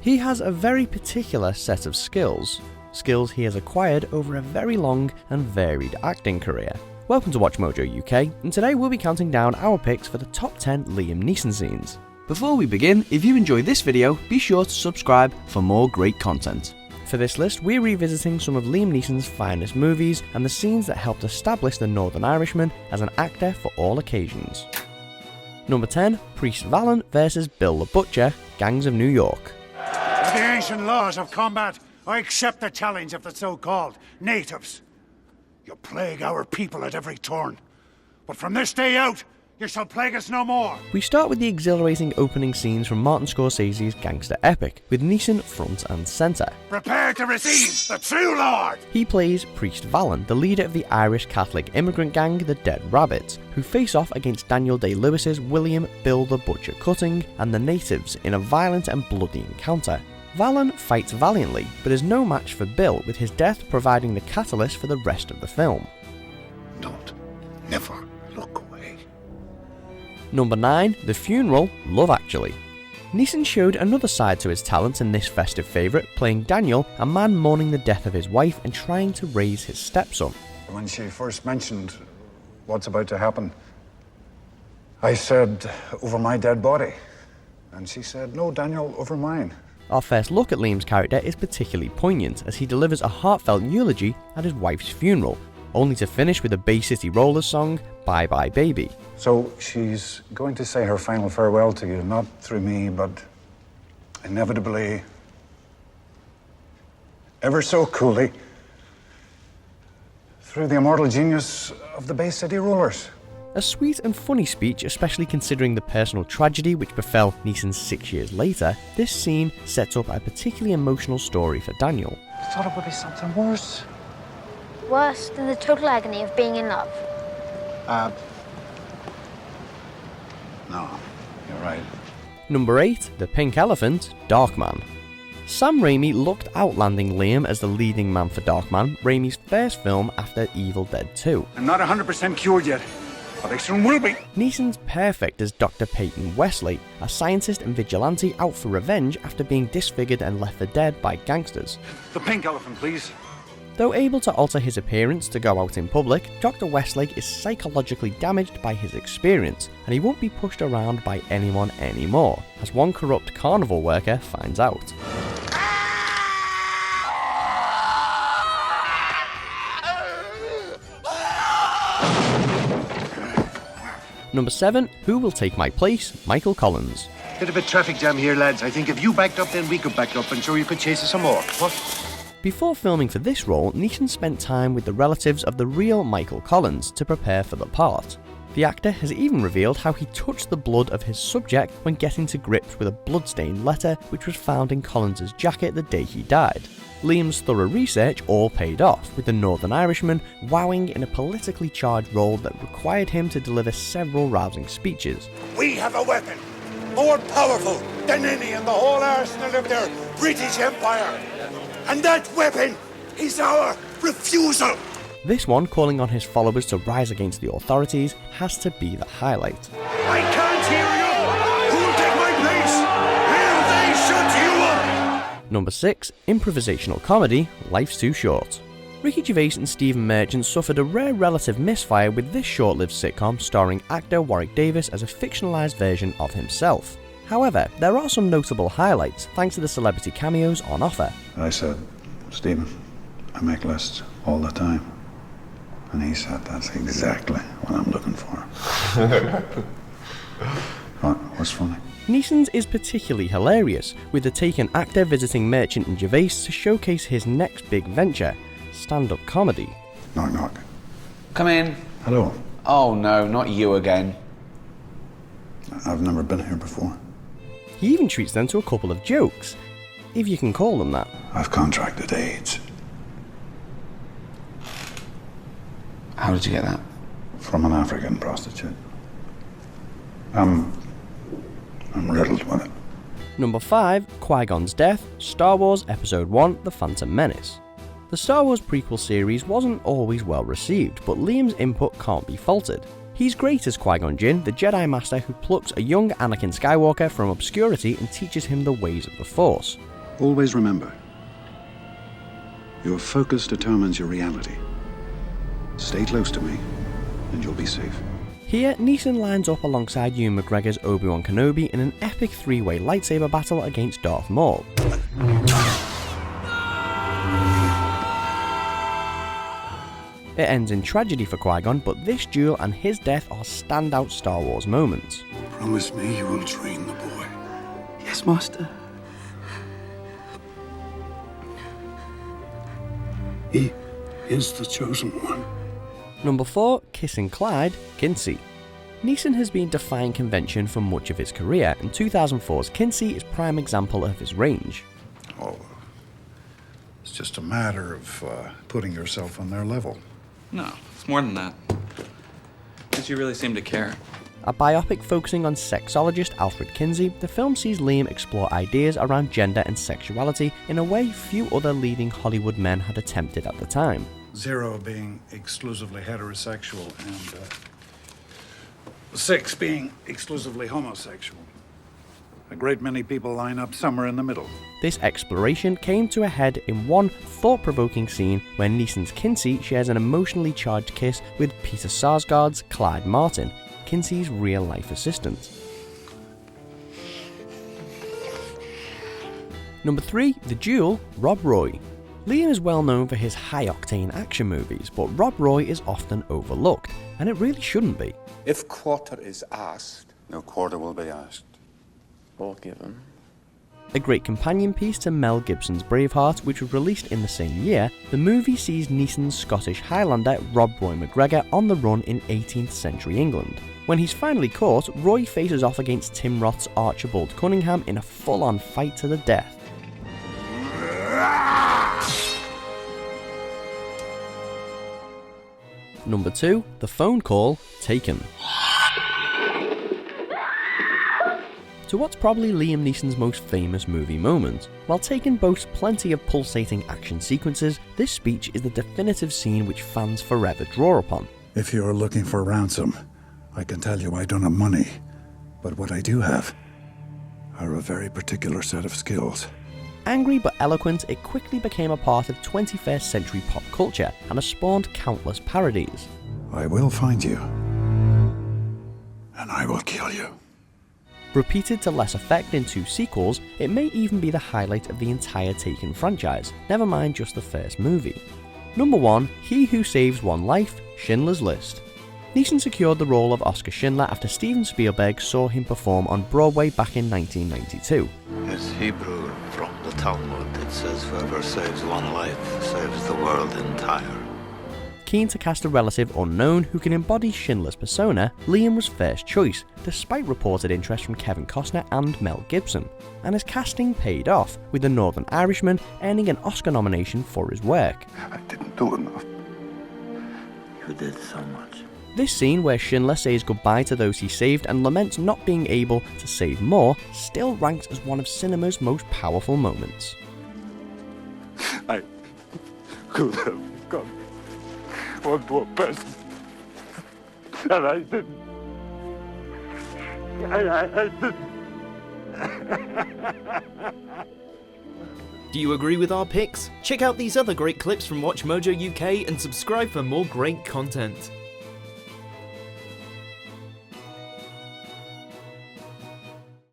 He has a very particular set of skills he has acquired over a very long and varied acting career. Welcome to Watch Mojo UK, and today we'll be counting down our picks for the top 10 Liam Neeson scenes. Before we begin, if you enjoyed this video, be sure to subscribe for more great content. For this list, we're revisiting some of Liam Neeson's finest movies and the scenes that helped establish the Northern Irishman as an actor for all occasions. Number 10, Priest Vallon vs Bill the Butcher, Gangs of New York. With the ancient laws of combat, I accept the challenge of the so-called natives. You plague our people at every turn, but from this day out, you shall plague us no more. We start with the exhilarating opening scenes from Martin Scorsese's gangster epic, with Neeson front and centre. Prepare to receive the true Lord! He plays Priest Vallon, the leader of the Irish Catholic immigrant gang, the Dead Rabbits, who face off against Daniel Day-Lewis's William Bill the Butcher Cutting and the natives in a violent and bloody encounter. Vallon fights valiantly, but is no match for Bill, with his death providing the catalyst for the rest of the film. Don't never look away. Number 9, The Funeral, Love Actually. Neeson showed another side to his talents in this festive favourite, playing Daniel, a man mourning the death of his wife and trying to raise his stepson. When she first mentioned what's about to happen, I said, over my dead body. And she said, no, Daniel, over mine. Our first look at Liam's character is particularly poignant as he delivers a heartfelt eulogy at his wife's funeral, only to finish with the Bay City Rollers song, Bye Bye Baby. So she's going to say her final farewell to you, not through me, but inevitably, ever so coolly, through the immortal genius of the Bay City Rollers. A sweet and funny speech, especially considering the personal tragedy which befell Neeson 6 years later, this scene sets up a particularly emotional story for Daniel. I thought it would be something worse. Worse than the total agony of being in love? No, you're right. Number 8, The Pink Elephant, Darkman. Sam Raimi looked outlanding Liam as the leading man for Darkman, Raimi's first film after Evil Dead 2. I'm not 100% cured yet, but I soon will be. Neeson's perfect as Dr. Peyton Wesley, a scientist and vigilante out for revenge after being disfigured and left for dead by gangsters. The pink elephant, please. Though able to alter his appearance to go out in public, Dr. Westlake is psychologically damaged by his experience, and he won't be pushed around by anyone anymore, as one corrupt carnival worker finds out. Number 7, Who Will Take My Place? Michael Collins. Bit of a traffic jam here, lads. I think if you backed up, then we could back up, and sure you could chase us some more. What? Before filming for this role, Neeson spent time with the relatives of the real Michael Collins to prepare for the part. The actor has even revealed how he touched the blood of his subject when getting to grips with a blood-stained letter which was found in Collins' jacket the day he died. Liam's thorough research all paid off, with the Northern Irishman wowing in a politically charged role that required him to deliver several rousing speeches. We have a weapon more powerful than any in the whole arsenal of their British Empire. And that weapon is our refusal. This one, calling on his followers to rise against the authorities, has to be the highlight. I can't hear you! Who'll take my place? Will they shut you up? Number 6, Improvisational Comedy, Life's Too Short. Ricky Gervais and Stephen Merchant suffered a rare relative misfire with this short-lived sitcom starring actor Warwick Davis as a fictionalized version of himself. However, there are some notable highlights thanks to the celebrity cameos on offer. I said, Stephen, I make lists all the time. And he said, that's exactly what I'm looking for. What's funny? Neeson's is particularly hilarious, with the taken actor visiting Merchant and Gervais to showcase his next big venture, stand-up comedy. Knock, knock. Come in. Hello. Oh no, not you again. I've never been here before. He even treats them to a couple of jokes, if you can call them that. I've contracted AIDS. How did you get that? From an African prostitute. I'm riddled with it. Number 5, Qui-Gon's Death, Star Wars Episode 1, The Phantom Menace. The Star Wars prequel series wasn't always well received, but Liam's input can't be faulted. He's great as Qui-Gon Jinn, the Jedi Master who plucks a young Anakin Skywalker from obscurity and teaches him the ways of the Force. Always remember, your focus determines your reality. Stay close to me, and you'll be safe. Here, Neeson lines up alongside Ewan McGregor's Obi-Wan Kenobi in an epic three-way lightsaber battle against Darth Maul. It ends in tragedy for QuiGon, but this duel and his death are standout Star Wars moments. Promise me you will train the boy. Yes, Master. He is the chosen one. Number 4, Kissing Clyde, Kinsey. Neeson has been defying convention for much of his career, and 2004's Kinsey is prime example of his range. Oh, it's just a matter of putting yourself on their level. No, it's more than that. Because you really seem to care. A biopic focusing on sexologist Alfred Kinsey, the film sees Liam explore ideas around gender and sexuality in a way few other leading Hollywood men had attempted at the time. Zero being exclusively heterosexual and 6 being exclusively homosexual. A great many people line up somewhere in the middle. This exploration came to a head in one thought-provoking scene where Neeson's Kinsey shares an emotionally charged kiss with Peter Sarsgaard's Clyde Martin, Kinsey's real-life assistant. Number 3, The Duel, Rob Roy. Liam is well known for his high-octane action movies, but Rob Roy is often overlooked, and it really shouldn't be. If quarter is asked, No quarter will be asked. Or given. A great companion piece to Mel Gibson's Braveheart, which was released in the same year, the movie sees Neeson's Scottish Highlander Rob Roy McGregor on the run in 18th century England. When he's finally caught, Roy faces off against Tim Roth's Archibald Cunningham in a full-on fight to the death. Number 2, The Phone Call, Taken. To what's probably Liam Neeson's most famous movie moment. While Taken boasts plenty of pulsating action sequences, this speech is the definitive scene which fans forever draw upon. If you're looking for ransom, I can tell you I don't have money. But what I do have are a very particular set of skills. Angry but eloquent, it quickly became a part of 21st century pop culture and has spawned countless parodies. I will find you. And I will kill you. Repeated to less effect in 2 sequels, it may even be the highlight of the entire Taken franchise, never mind just the first movie. Number 1, He Who Saves One Life, Schindler's List. Neeson secured the role of Oscar Schindler after Steven Spielberg saw him perform on Broadway back in 1992. It's Hebrew from the Talmud. It says, whoever saves one life saves the world entire. Keen to cast a relative unknown who can embody Schindler's persona, Liam was first choice, despite reported interest from Kevin Costner and Mel Gibson, and his casting paid off, with the Northern Irishman earning an Oscar nomination for his work. I didn't do enough. You did so much. This scene where Schindler says goodbye to those he saved and laments not being able to save more still ranks as one of cinema's most powerful moments. I could have become one more person. And I didn't. I didn't. Do you agree with our picks? Check out these other great clips from WatchMojo UK and subscribe for more great content.